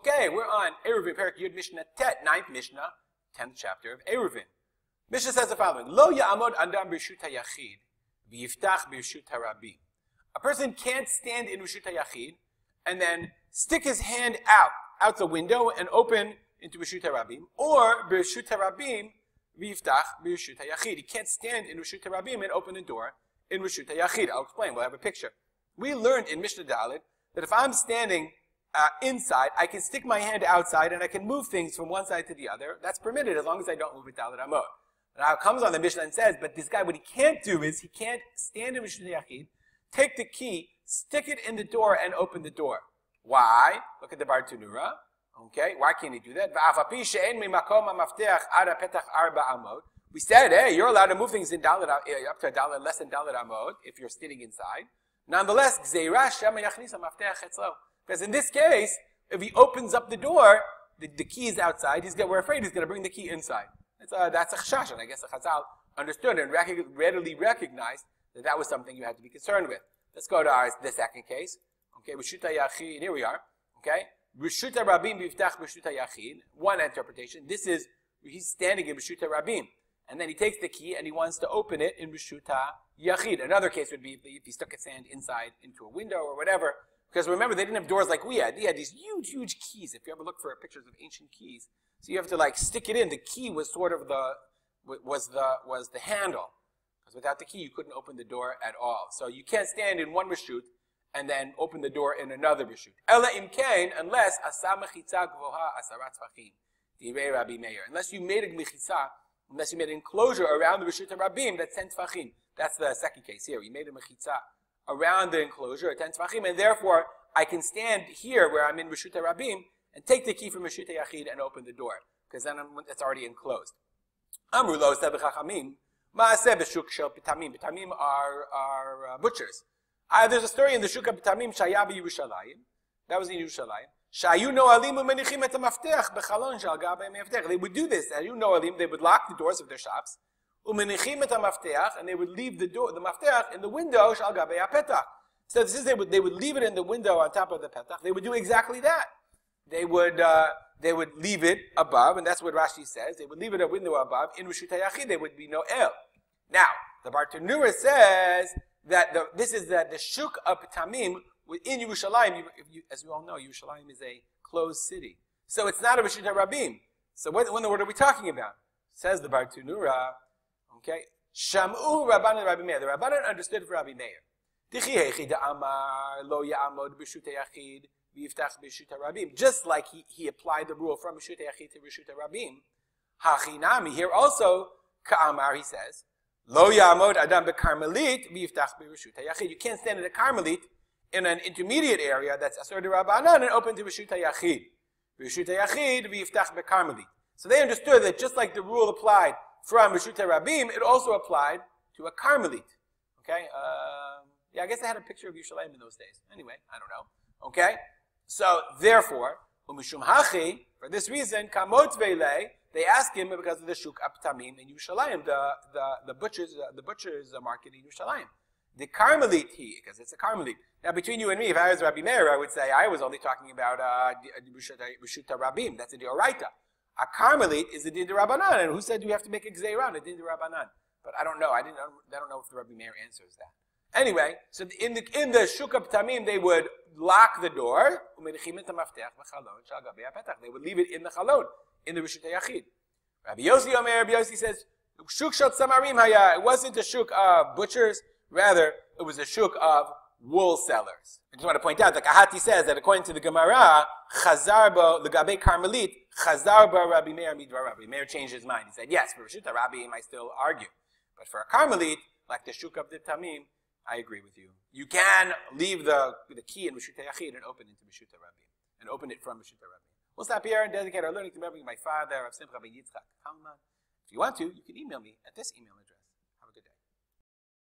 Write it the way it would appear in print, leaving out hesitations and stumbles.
Okay, we're on Eruvin, Perak Yud Mishnah Tet, 9th Mishnah, 10th chapter of Eruvin. Mishnah says the following: Lo ya'amod adam b'reshut hayachid v'yiftach b'reshut harabim. A person can't stand in reshut hayachid and then stick his hand out the window and open into reshut harabim, or b'reshut harabim v'yiftach b'reshut hayachid. He can't stand in reshut harabim and open the door in reshut hayachid. I'll explain. We'll have a picture. We learned in Mishnah Dalet that if I'm standing inside, I can stick my hand outside and I can move things from one side to the other. That's permitted as long as I don't move it Dalet Amot. Now it comes on the Mishnah and says, but this guy, what he can't do is he can't stand in Reshut Yachid, take the key, stick it in the door, and open the door. Why? Look at the Bar Tanura. Okay, why can't he do that? We said, hey, you're allowed to move things in Dalet, up to a Dalet, less than Dalet Amot, if you're sitting inside. Nonetheless, because in this case, if he opens up the door, the key is outside, we're afraid he's going to bring the key inside. That's a Shas, and I guess the Chazal understood and readily recognized that that was something you had to be concerned with. Let's go to the second case. Okay, Reshut Yachid, here we are. Okay, Reshut Rabim Biftach Reshut Yachid. One interpretation. This is, he's standing in Reshut Rabim, and then he takes the key and he wants to open it in Reshut Yachid. Another case would be if he stuck his hand inside into a window or whatever. Because remember, they didn't have doors like we had. They had these huge, huge keys. If you ever look for pictures of ancient keys, so you have to like stick it in. The key was sort of was the handle. Because without the key, you couldn't open the door at all. So you can't stand in one reshut and then open the door in another reshut. Ela imkain, unless asa mechitza gvoha asarat tfachim, direi Rabbi Meir. Unless you made a mechitza, unless you made an enclosure around the reshut of Rabim, that's 10 tfachim. That's the second case here. You made a mechitza around the enclosure at 10 tfachim, and therefore I can stand here where I'm in Reshut Rabim and take the key from Reshut Yachid and open the door, because then it's already enclosed. Amru lo said b'chachamim, ma'aseh b'shuk shel pitamim. Pitamim are butchers. There's a story in the shuk of pitamim shaya b'Yerushalayim. That was in Yerushalayim. Shayu no'alim u'menichim et ha'maftech b'chalon shel gabei me'aftech. They would do this. Shayu no'alim. They would lock the doors of their shops. Umenichim et ha'maftech, and they would leave the maftech in the window shal gabei ha'petach. So this is they would leave it in the window on top of the petach. They would do exactly that. They would leave it above, and that's what Rashi says. They would leave it a window above. In Reshut Yachid, there would be no el. Now the Bar Tanura says that this is the shuk of Tamim in Yerushalayim. As you all know, Yerushalayim is a closed city, so it's not a Reshut Rabim. So what are we talking about? Says the Bar Tanura. Okay, Shamu Rabbanan Rabbi Meir. The Rabbanan understood for Rabbi Meir. Just like he applied the rule from Reshut Yachid to Reshut Rabim. Hachinami, here also, Ka'amar, he says, Lo ya'amod adam bekarmelit v'yiftach b'Reshut Yachid. You can't stand in a Carmelite in an intermediate area that's Asur de Rabbanan and open to Reshut Yachid. Reshut Yachid v'yiftach bekarmelit. So they understood that just like the rule applied from Reshut Rabim, it also applied to a Carmelite. Okay? Yeah, I guess they had a picture of Yerushalayim in those days. Anyway, I don't know. Okay? So, therefore, Umishum Hachi, for this reason, Kamot Veilei, they asked him because of the Shuk Aptamim in Yerushalayim, the butcher's market in Yerushalayim. The Carmelite because it's a Carmelite. Now, between you and me, if I was Rabbi Meir, I would say I was only talking about Reshut Rabim. That's a Dioraita. A Carmelite is a Din Rabbanan, and who said you have to make a Gzeiran, a Din Rabbanan? But I don't know. I don't know if the Rabbi Meir answers that. Anyway, so in the Shuk of Tamim, they would lock the door. They would leave it in the Chalon, in the Reshut Yachid. Rabbi Yossi says, Shuk Shot Samarim Haya. It wasn't a Shuk of butchers, rather, it was a Shuk of wool sellers. I just want to point out that Kahati says that according to the Gemara, Chazarbo, the Gabe Carmelit, Chazarbo Rabbi Meir Midvar Rabbi Meir changed his mind. He said, yes, for Reshut Rabim, I still argue. But for a Carmelit, like the Shuk of the Tamim, I agree with you. You can leave the key in Reshut Yachid and open it into Reshut Rabim. And open it from Reshut Rabim. We'll stop here and dedicate our learning to remembering my father, Rav Simcha ben Yitzchak Kalman. If you want to, you can email me at this email address.